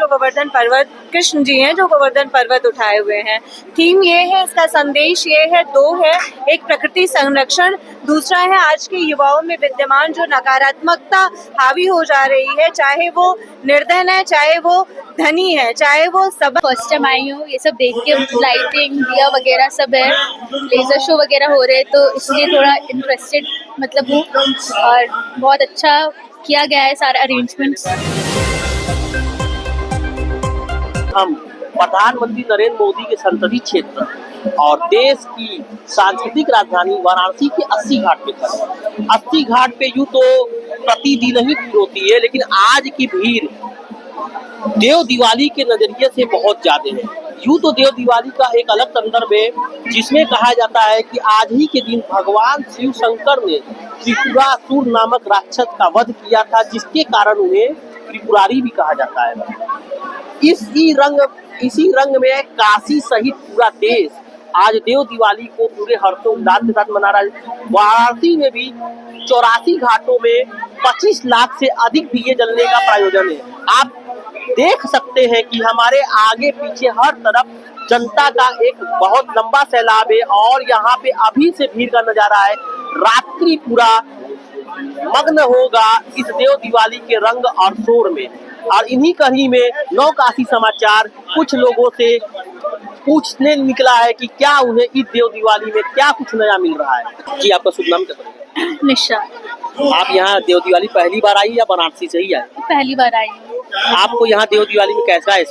जो गोवर्धन पर्वत, कृष्ण जी हैं जो गोवर्धन पर्वत उठाए हुए हैं। थीम ये है, इसका संदेश ये है, दो है, एक प्रकृति संरक्षण, दूसरा है आज के युवाओं में विद्यमान जो नकारात्मकता हावी हो जा रही है, चाहे वो निर्धन है, चाहे वो धनी है, चाहे वो सब। फर्स्ट टाइम आई हूँ, ये सब देख के लाइटिंग दिया वगैरह सब है, लेजर शो वगैरह हो रहे हैं, तो इसलिए थोड़ा इंटरेस्टेड मतलब हूँ। और बहुत अच्छा किया गया है सारा अरेंजमेंट्स। हम प्रधानमंत्री नरेंद्र मोदी के संसदीय क्षेत्र और देश की सांस्कृतिक राजधानी वाराणसी के 80 घाट पे खड़े। 80 घाट पे यूं तो प्रतिदिन ही भीड़ होती है, लेकिन आज की भीड़ देव दिवाली के नजरिए से बहुत ज्यादा है। यूं तो देव दिवाली का एक अलग संदर्भ है, जिसमें कहा जाता है कि आज ही के दिन भगवान शिव शंकर ने त्रिपुरासुर नामक राक्षस का वध किया था, जिसके कारण उन्हें त्रिपुरारी भी कहा जाता है। इसी रंग में काशी सहित पूरा देश आज देव दिवाली को पूरे हर्षोल्लास के साथ मना रहा है। वाराणसी में भी 84 घाटों में 25 लाख से अधिक दिए जलने का प्रायोजन है। आप देख सकते हैं कि हमारे आगे पीछे हर तरफ जनता का एक बहुत लंबा सैलाब है और यहाँ पे अभी से भीड़ का नजारा है। रात्रि पूरा मग्न होगा इस देव दिवाली के रंग और शोर में। और इन्हीं कड़ी में नौ काशी समाचार कुछ लोगों से पूछने निकला है कि क्या उन्हें इस देव दिवाली में क्या कुछ नया मिल रहा है। जी, आपका शुभ नाम क्या है? निशा। आप यहाँ देव दिवाली पहली बार आई या बनारसी से ही आई? पहली बार आई हूँ। आपको यहाँ देव दिवाली में कैसा है?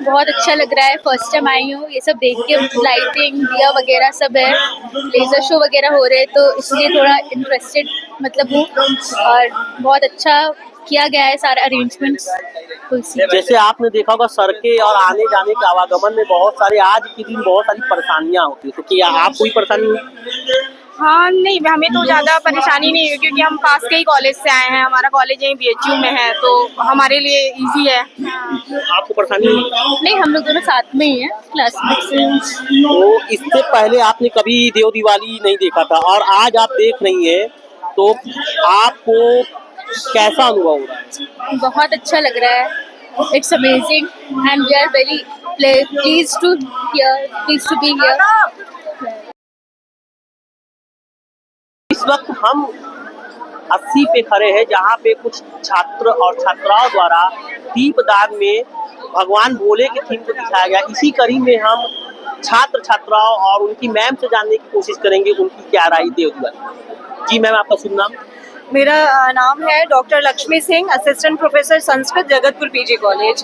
बहुत अच्छा लग रहा है, फर्स्ट टाइम आई हूँ, ये सब देख के लाइटिंग दिया वगैरह सब है, लेजर शो वगैरह हो रहे हैं, तो इसलिए थोड़ा इंटरेस्टेड मतलब हूँ। और बहुत अच्छा किया गया है सारा अरेंजमेंट्स। जैसे आपने देखा होगा सड़कें और आने जाने के आवागमन में बहुत सारे आज के दिन बहुत सारी परेशानियां होती है, तो क्या आप कोई परेशानी हुई? हाँ नहीं, हमें तो ज़्यादा परेशानी नहीं है क्योंकि हम पास के ही कॉलेज से आए हैं। हमारा कॉलेज यहीं BHU में है, तो हमारे लिए इजी है। आपको परेशानी हुई? नहीं, हम लोग दोनों साथ में ही हैं, क्लासमेट्स। तो इससे पहले आपने कभी देव दिवाली नहीं देखा था और आज आप देख रही हैं, तो आपको कैसा अनुभव हो रहा है? बहुत अच्छा लग रहा है, it's amazing and we are very pleased to be here. इस वक्त हम 80 पे खड़े हैं, जहाँ पे कुछ छात्र और छात्राओं द्वारा दीपदान में भगवान भोले के थीम को दिखाया गया। इसी कड़ी में हम छात्र छात्राओं और उनकी मैम से जानने की कोशिश करेंगे उनकी क्या राय देव दिवाली। जी मैम, आपका शुभ नाम? मेरा नाम है doctor Lakshmi Singh, assistant professor Sanskrit, Jagatpur PG college.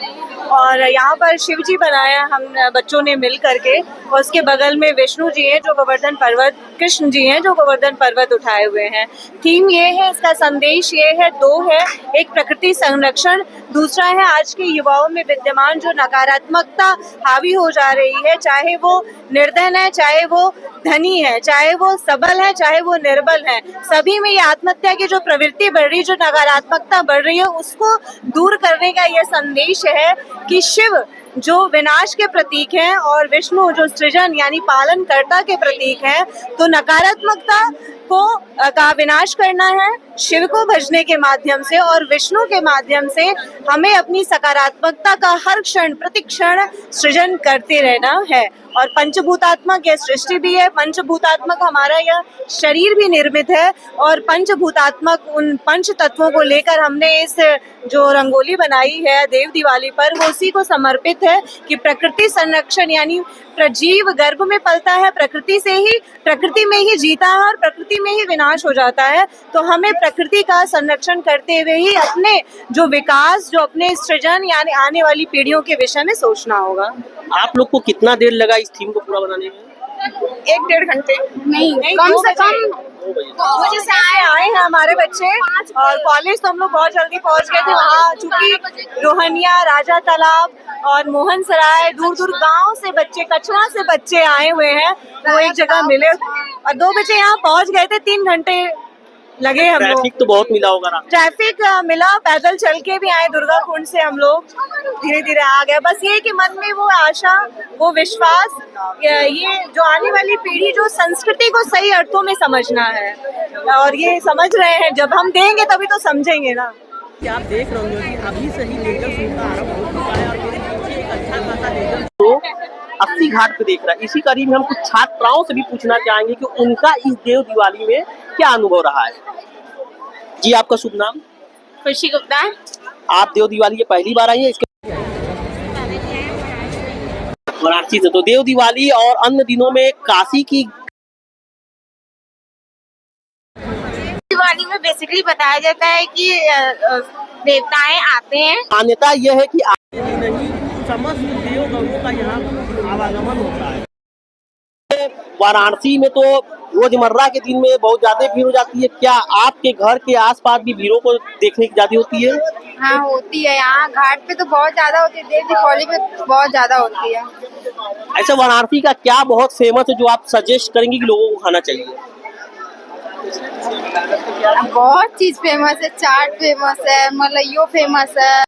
और यहाँ पर शिव जी बनाया हम बच्चों ने मिल करके, और उसके बगल में विष्णु जी हैं जो गोवर्धन पर्वत, कृष्ण जी हैं जो गोवर्धन पर्वत उठाए हुए हैं। थीम ये है, इसका संदेश ये है, दो है, एक प्रकृति संरक्षण, दूसरा है आज के युवाओं में विद्यमान जो नकारात्मकता हावी हो जा रही है, चाहे वो निर्धन है, चाहे वो धनी है, चाहे वो सबल है, चाहे वो निर्बल है, सभी में ये आत्महत्या की जो प्रवृत्ति बढ़ रही है, जो नकारात्मकता बढ़ रही है, उसको दूर करने का ये संदेश है कि शिव जो विनाश के प्रतीक हैं और विष्णु जो सृजन यानी पालन कर्ता के प्रतीक हैं, तो नकारात्मकता का विनाश करना है शिव को भजने के माध्यम से, और विष्णु के माध्यम से हमें अपनी सकारात्मकता का हर क्षण प्रतिक्षण सृजन करते रहना है। और पंचभूतात्मक यह सृष्टि भी है, पंचभूतात्मक हमारा यह शरीर भी निर्मित है, और पंचभूतात्मक उन पंच तत्वों को लेकर हमने इस जो रंगोली बनाई है देव दिवाली पर, वो उसी को समर्पित है कि प्रकृति संरक्षण यानी जीव गर्भ में पलता है प्रकृति से ही, प्रकृति में ही जीता है और प्रकृति में ही विनाश हो जाता है। तो हमें प्रकृति का संरक्षण करते हुए ही अपने जो विकास, जो अपने सृजन यानी आने वाली पीढ़ियों के विषय में सोचना होगा। आप लोग को कितना देर लगा इस थीम को पूरा बनाने में? 1-1.5 घंटे। नहीं, कम से कम 2 बजे से आए हैं हमारे बच्चे, और कॉलेज तो हम लोग बहुत जल्दी पहुंच गए थे। वहाँ चूंकि रोहनिया, राजा तालाब और मोहन सराय, दूर दूर गांव से बच्चे, कचरा से बच्चे आए हुए हैं, वो एक जगह मिले और 2 बजे यहाँ पहुंच गए थे। 3 घंटे लगे हम लोग। ट्रैफिक तो बहुत मिला होगा ना? ट्रैफिक मिला, पैदल चल के भी आए, दुर्गा कुंड से हम लोग धीरे धीरे आ गए। बस ये कि मन में वो आशा, वो विश्वास, ये जो आने वाली पीढ़ी जो संस्कृति को सही अर्थों में समझना है, और ये समझ रहे हैं, जब हम देंगे तभी तो समझेंगे ना। आप देख रहे होंगे कि अभी से ही लेकर आरंभ अस्सी घाट पे देख रहा है। इसी कड़ी में हम कुछ छात्राओं से भी पूछना चाहेंगे कि उनका इस देव दिवाली में क्या अनुभव रहा है। जी, आपका शुभ नाम? खुशी गुप्ता। आप देव दिवाली ये पहली बार आई है? इसके वाराणसी से। तो देव दिवाली और अन्य दिनों में काशी की दिवाली में बेसिकली बताया जाता है कि देवताएं आते हैं। मान्यता यह है कि नहीं समस्त देवगणों का यहाँ आवागमन होता है। वाराणसी में तो रोजमर्रा के दिन में बहुत ज्यादा भीड़ हो जाती है। क्या आपके घर के आसपास भी भीड़ों को देखने की ज्यादा होती है? हाँ होती है, यहाँ घाट पे तो बहुत ज्यादा होती है, देव दीपावली पे बहुत ज्यादा होती है। ऐसे वाराणसी का क्या बहुत फेमस है जो आप सजेस्ट करेंगे कि लोगों को खाना चाहिए? बहुत चीज फेमस है, चाट फेमस है, मलाइयो फेमस है।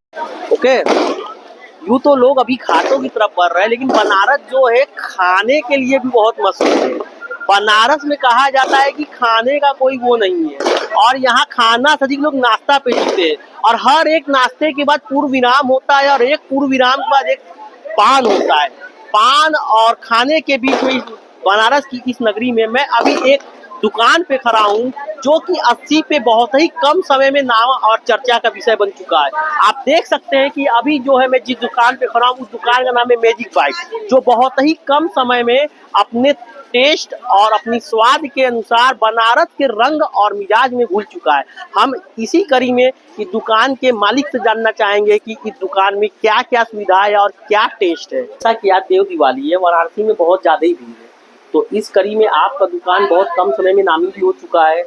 ओके, यूँ तो लोग अभी घाटों की तरफ बढ़ रहे हैं, लेकिन बनारस जो है खाने के लिए भी बहुत मशहूर है। बनारस में कहा जाता है कि खाने का कोई वो नहीं है, और यहाँ खाना सभी लोग नाश्ता पे जीते हैं, और हर एक नाश्ते के बाद पूर्व विराम होता है, और एक पूर्व विराम के बाद एक पान होता है। पान और खाने के बीच में बनारस की इस नगरी में मैं अभी एक दुकान पे खड़ा हूँ जो कि 80 पे बहुत ही कम समय में नाम और चर्चा का विषय बन चुका है। आप देख सकते हैं कि अभी जो है मैं जिस दुकान पे खड़ा हूँ उस दुकान का नाम है मैजिक बाइट, जो बहुत ही कम समय में अपने टेस्ट और अपनी स्वाद के अनुसार बनारस के रंग और मिजाज में घुल चुका है। हम इसी कड़ी में इस दुकान के मालिक से जानना चाहेंगे कि इस दुकान में क्या क्या सुविधा है और क्या टेस्ट है। जैसा कि आज देव दिवाली है, वाराणसी में बहुत ज्यादा ही भीड़ है, तो इस कड़ी में आपका दुकान बहुत कम समय में नामी भी हो चुका है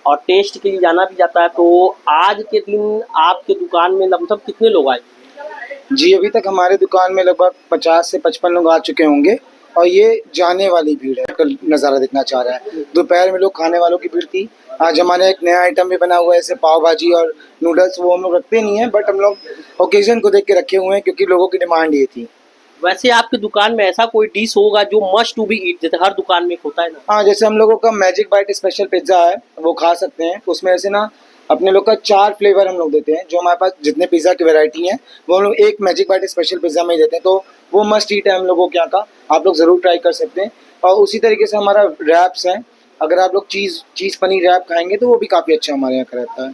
और टेस्ट के लिए जाना भी जाता है। तो आज के दिन आपके दुकान में लगभग कितने लोग आए? जी, अभी तक हमारे दुकान में लगभग 50 से 55 लोग आ चुके होंगे, और ये जाने वाली भीड़ है। कल नज़ारा देखना चाह रहा है। दोपहर में लोग खाने वालों की भीड़ थी। आज हमारे एक नया आइटम भी बना हुआ है, जैसे पाव भाजी और नूडल्स। वो हम लोग रखते नहीं हैं, बट हम लोग ओकेजन को देख के रखे हुए हैं, क्योंकि लोगों की डिमांड ये थी। वैसे आपकी दुकान में ऐसा कोई डिश होगा जो मस्ट टू बी ईट, जैसे हर दुकान में होता है ना? हाँ, जैसे हम लोगों का मैजिक बाइट स्पेशल पिज्ज़ा है, वो खा सकते हैं। उसमें ऐसे ना अपने लोग का 4 फ्लेवर हम लोग देते हैं। जो हमारे पास जितने पिज़्ज़ा की वैरायटी हैं, वो हम लोग एक मैजिक बाइट स्पेशल पिज़्ज़ा में ही देते हैं। तो वो मस्ट ईट है हम लोगों के यहाँ का, आप लोग ज़रूर ट्राई कर सकते हैं। और उसी तरीके से हमारा रैप्स है, अगर आप लोग चीज़ पनीर रैप खाएंगे तो वो भी काफ़ी अच्छा हमारे यहाँ का रहता है।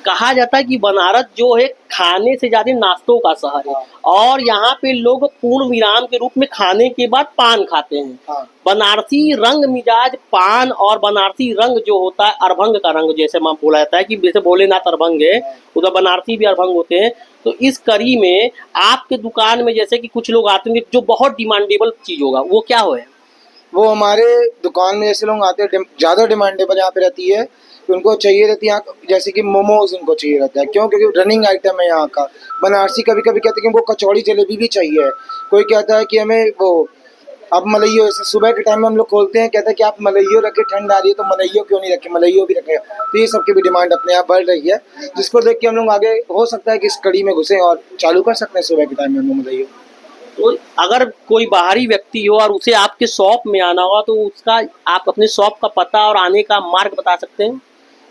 कहा जाता है कि बनारस जो है खाने से ज्यादा नाश्तों का शहर है, और यहाँ पे लोग पूर्ण विराम के रूप में खाने के बाद पान खाते हैं। हाँ। बनारसी रंग मिजाज पान और बनारसी रंग जो होता है अरभंग का रंग, जैसे मां बोला जाता है कि जैसे भोलेनाथ अरभंग है, उधर बनारसी भी अरभंग होते हैं। तो इस कड़ी में आपके दुकान में जैसे कि कुछ लोग आते होंगे जो बहुत डिमांडेबल चीज होगा, वो क्या हो है? वो हमारे दुकान में जैसे लोग आते हैं, ज़्यादा डिमांडेबल यहाँ पे रहती है, उनको चाहिए रहती है यहाँ, जैसे कि मोमोज उनको चाहिए रहता है। क्यों? क्योंकि रनिंग आइटम है यहाँ का। बनारसी कभी कभी कहते हैं कि उनको कचौड़ी जलेबी भी चाहिए। कोई कहता है कि हमें वो अब मलइयो, जैसे सुबह के टाइम में हम लोग खोलते हैं, कहते हैं कि आप मलइयो रखे, ठंड आ रही है तो मलइयो क्यों नहीं रखे, मलइयो भी रखे। तो ये सबकी भी डिमांड अपने यहाँ बढ़ रही है, जिसको देख के हम लोग आगे हो सकता है कि इस कड़ी में घुसे और चालू कर सकते हैं सुबह के टाइम में हम लोग मलइयो। तो अगर कोई बाहरी व्यक्ति हो और उसे आपके शॉप में आना होगा तो उसका आप अपने शॉप का पता और आने का मार्ग बता सकते हैं?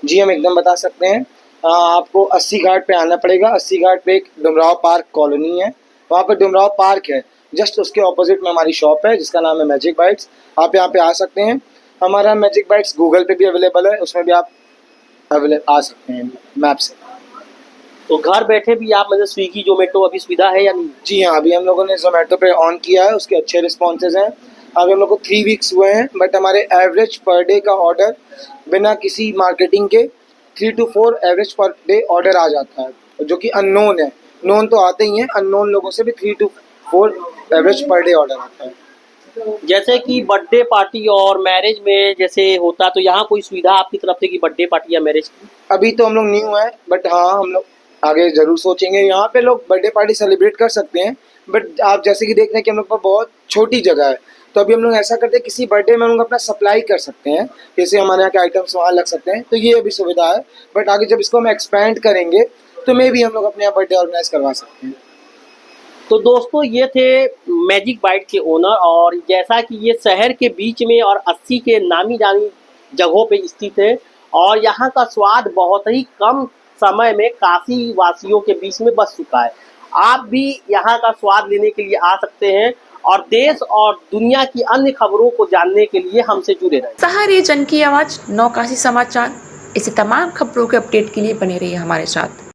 जी, हम एकदम बता सकते हैं। आपको 80 घाट पे आना पड़ेगा। 80 घाट पे एक डुमराव पार्क कॉलोनी है, वहाँ पर डुमराव पार्क है, जस्ट उसके ऑपोजिट में हमारी शॉप है जिसका नाम है मैजिक बाइट्स। आप यहाँ पे आ सकते हैं। हमारा मैजिक बाइट्स गूगल पे भी अवेलेबल है, उसमें भी आप आ सकते हैं मैप से। तो घर बैठे भी आप मतलब स्विगी जोमेटो अभी सुविधा है या नहीं? जी हाँ, अभी हम लोगों ने जोमेटो पे ऑन किया है, उसके अच्छे रिस्पॉन्सेज हैं। अभी हम लोग को 3 वीक्स हुए हैं, बट हमारे एवरेज पर डे का ऑर्डर बिना किसी मार्केटिंग के 3 to 4 average per day order आ जाता है, जो कि अननोन है। नोन तो आते ही हैं, अननोन लोगों से भी 3 to 4 average per day order आता है। जैसे कि बर्थडे पार्टी और मैरिज में जैसे होता, तो यहाँ कोई सुविधा आपकी तरफ से कि बर्थडे पार्टी या मैरिज की? अभी तो हम लोग न्यू हैं, बट हाँ हम लोग आगे ज़रूर सोचेंगे। यहाँ पे लोग बर्थडे पार्टी सेलिब्रेट कर सकते हैं, बट आप जैसे कि देख रहे हैं कि हम लोग पर बहुत छोटी जगह है, तो अभी हम लोग ऐसा करते हैं किसी बर्थडे में हम लोग अपना सप्लाई कर सकते हैं, जैसे हमारे यहाँ के आइटम्स वहाँ लग सकते हैं, तो ये अभी सुविधा है। बट आगे जब इसको हम एक्सपेंड करेंगे तो मे भी हम लोग अपने यहाँ बर्थडे ऑर्गेनाइज करवा सकते हैं। तो दोस्तों ये थे मैजिक बाइट के ओनर, और जैसा कि ये शहर के बीच में और 80 के नामी जानी जगहों पे स्थित है, और यहाँ का स्वाद बहुत ही कम समय में काशी वासियों के बीच में बस चुका है। आप भी यहाँ का स्वाद लेने के लिए आ सकते हैं और देश और दुनिया की अन्य खबरों को जानने के लिए हमसे जुड़े रहें। सहारे जन की आवाज 9 काशी समाचार, इसी तमाम खबरों के अपडेट के लिए बने रहिए हमारे साथ।